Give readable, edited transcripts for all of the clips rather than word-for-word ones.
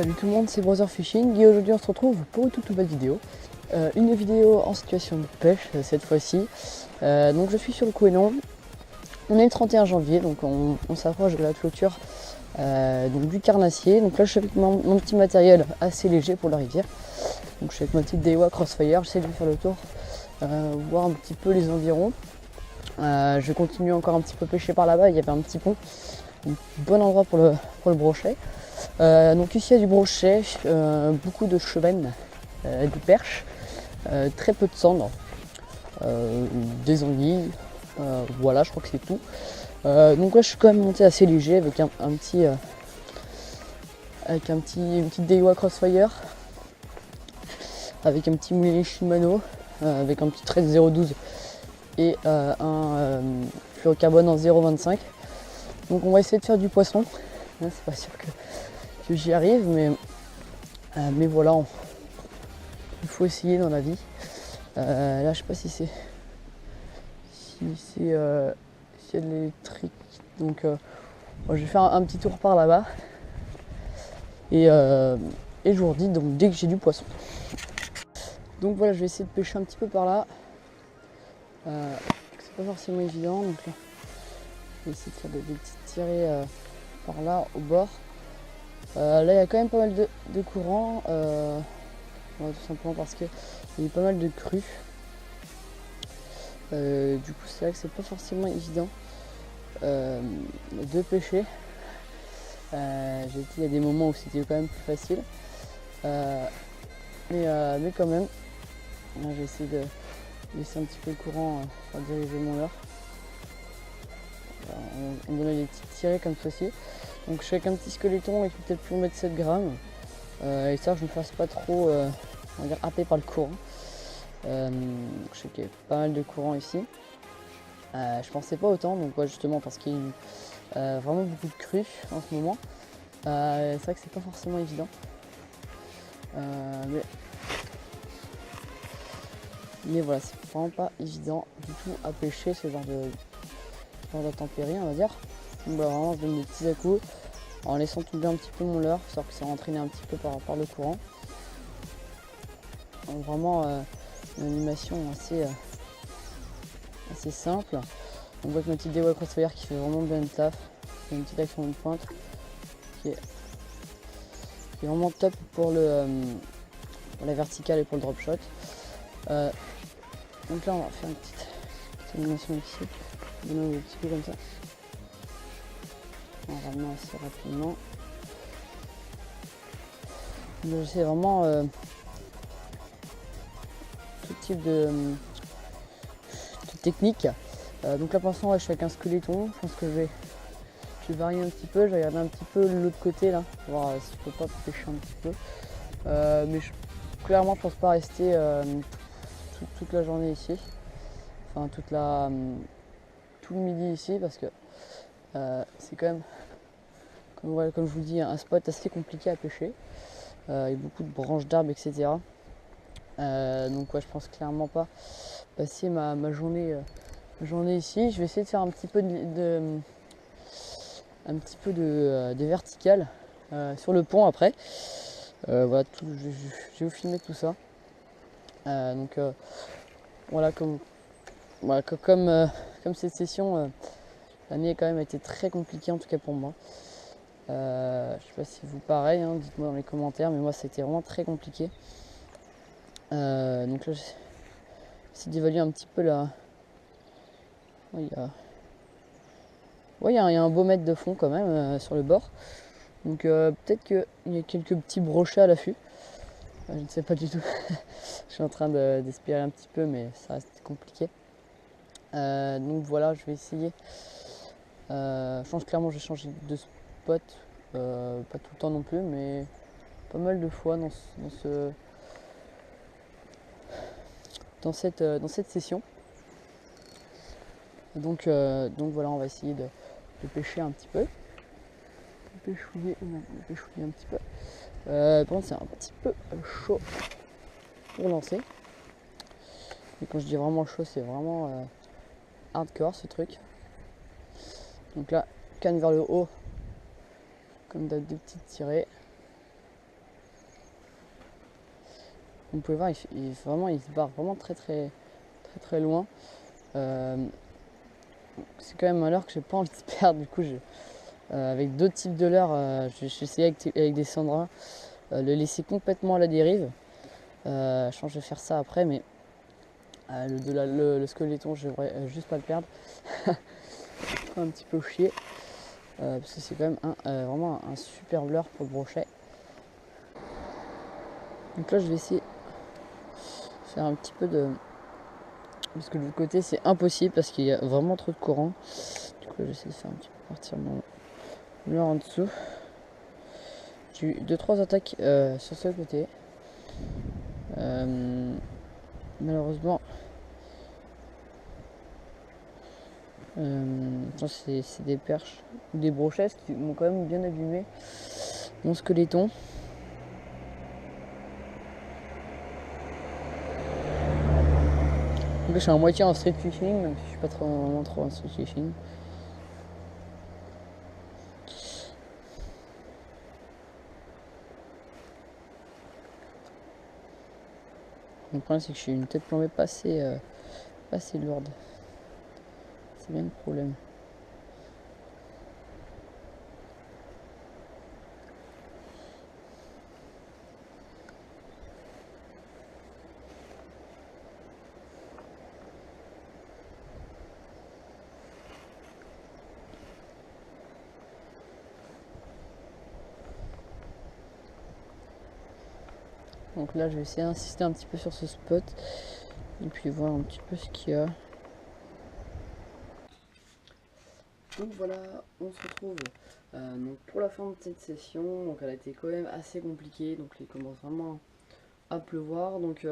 Salut tout le monde, c'est Brother Fishing et aujourd'hui on se retrouve pour une toute nouvelle vidéo. Une vidéo en situation de pêche cette fois-ci. Donc je suis sur le Couesnon. On est le 31 janvier, donc on s'approche de la clôture donc du carnassier. Donc là je suis avec mon petit matériel assez léger pour la rivière. Donc je suis avec ma petite Daiwa Crossfire, j'essaie de faire le tour, voir un petit peu les environs. Je vais continuer encore un petit peu pêcher par là-bas, il y avait un petit pont, un bon endroit pour le brochet. Donc ici il y a du brochet, beaucoup de chevennes, du perche, très peu de cendres, des anguilles, voilà je crois que c'est tout. Donc là je suis quand même monté assez léger avec une petite Daiwa Crossfire, avec un petit moulinet Shimano, avec un petit 13 012 et un fluorocarbone en 0,25. Donc on va essayer de faire du poisson. C'est pas sûr que j'y arrive, mais voilà, il faut essayer dans la vie. Là je sais pas si c'est s'il y a de l'électrique, donc je vais faire un petit tour par là-bas et je vous redis donc dès que j'ai du poisson. Donc voilà, je vais essayer de pêcher un petit peu par là. C'est pas forcément évident, donc là je vais essayer de faire des petites tirées par là au bord. Là il y a quand même pas mal de courants, tout simplement parce qu'il y a eu pas mal de crues. Du coup c'est vrai que c'est pas forcément évident de pêcher. Il y a des moments où c'était quand même plus facile, mais quand même j'ai essayé de laisser un petit peu le courant pour diriger mon leurre. On donnait des petites tirées comme ceci. Donc je suis avec un petit squeletton et peut-être plus mettre 7 grammes. Et ça, je ne me fasse pas trop on va dire, happer par le courant. Je sais qu'il y a pas mal de courant ici. Je pensais pas autant, donc justement parce qu'il y a eu vraiment beaucoup de crues en ce moment. C'est vrai que c'est pas forcément évident. Mais voilà, c'est vraiment pas évident du tout à pêcher ce genre d'intempéries, on va dire. Donc voilà, vraiment je donne des petits à-coups en laissant tomber un petit peu mon leurre, histoire que ça entraîné un petit peu par le courant. Donc vraiment une animation assez simple. On voit que ma petite Daiwa Crossfire qui fait vraiment bien le taf. C'est une petite action de pointe qui est vraiment top pour la verticale et pour le drop shot. Donc là on va faire une petite animation ici, donner un petit peu comme ça. On ramener assez rapidement. J'essaie vraiment tout type de technique. Donc là pour l'instant je suis avec un squeletton. Je pense que je vais varier un petit peu, je vais regarder un petit peu l'autre côté là, pour voir si je peux pas pêcher un petit peu. Mais clairement je pense pas rester toute la journée ici. Enfin tout le midi ici parce que c'est quand même, comme je vous dis, un spot assez compliqué à pêcher. Il y a beaucoup de branches d'arbres, etc. Donc ouais, je pense clairement pas passer ma journée ici. Je vais essayer de faire un petit peu de vertical sur le pont après. Voilà, je vais vous filmer tout ça. Donc voilà, comme cette session, l'année a quand même été très compliquée, en tout cas pour moi. Je sais pas si vous pareil, hein, dites-moi dans les commentaires, mais moi c'était vraiment très compliqué. Donc là j'essaie d'évaluer un petit peu la... Il y a un beau mètre de fond quand même sur le bord. Donc peut-être qu'il y a quelques petits brochets à l'affût. Je ne sais pas du tout. Je suis en train d'espérer un petit peu, mais ça reste compliqué. Donc voilà, je vais essayer. Je pense clairement que je vais changer de spot. Pas tout le temps non plus, mais pas mal de fois dans cette session. Donc voilà, on va essayer de pêcher un petit peu. De pêchouiller un petit peu. Par contre c'est un petit peu chaud pour lancer. Et quand je dis vraiment chaud, c'est vraiment hardcore ce truc. Donc là, canne vers le haut, comme d'hab, des petites tirées. Vous pouvez voir, vraiment, il se barre vraiment très loin. C'est quand même un leurre que j'ai pas envie de perdre. Du coup, avec d'autres types de leurres, j'ai essayé avec des Sandra, le laisser complètement à la dérive. Je pense que je vais faire ça après, mais le squeletton, je devrais juste pas le perdre. Un petit peu chier, parce que c'est quand même vraiment un super leurre pour le brochet. Donc là, je vais essayer de faire un petit peu de... Parce que de l'autre côté, c'est impossible parce qu'il y a vraiment trop de courant. Du coup, j'essaie de faire un petit peu partir mon leurre en dessous. J'ai eu 2-3 attaques sur ce côté. Malheureusement, c'est des perches ou des brochettes qui m'ont quand même bien abîmé mon squeletton. Donc je suis à moitié en street fishing, même si je suis pas vraiment trop en street fishing. Le problème c'est que je suis une tête plombée pas assez lourde. C'est bien le problème. Donc là je vais essayer d'insister un petit peu sur ce spot et puis voir un petit peu ce qu'il y a. Donc voilà, on se retrouve donc pour la fin de cette session. Donc elle a été quand même assez compliquée, donc il commence vraiment à pleuvoir. Donc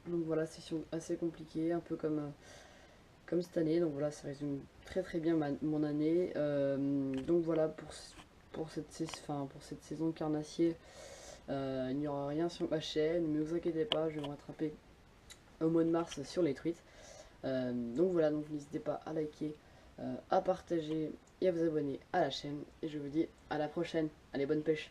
voilà, session assez compliquée, un peu comme cette année. Donc voilà, ça résume très bien mon année. Donc voilà, pour cette saison de carnassier, il n'y aura rien sur ma chaîne, mais ne vous inquiétez pas, je vais me rattraper au mois de mars sur les truites. Donc voilà, donc n'hésitez pas à liker, à partager et à vous abonner à la chaîne. Et je vous dis à la prochaine. Allez, bonne pêche!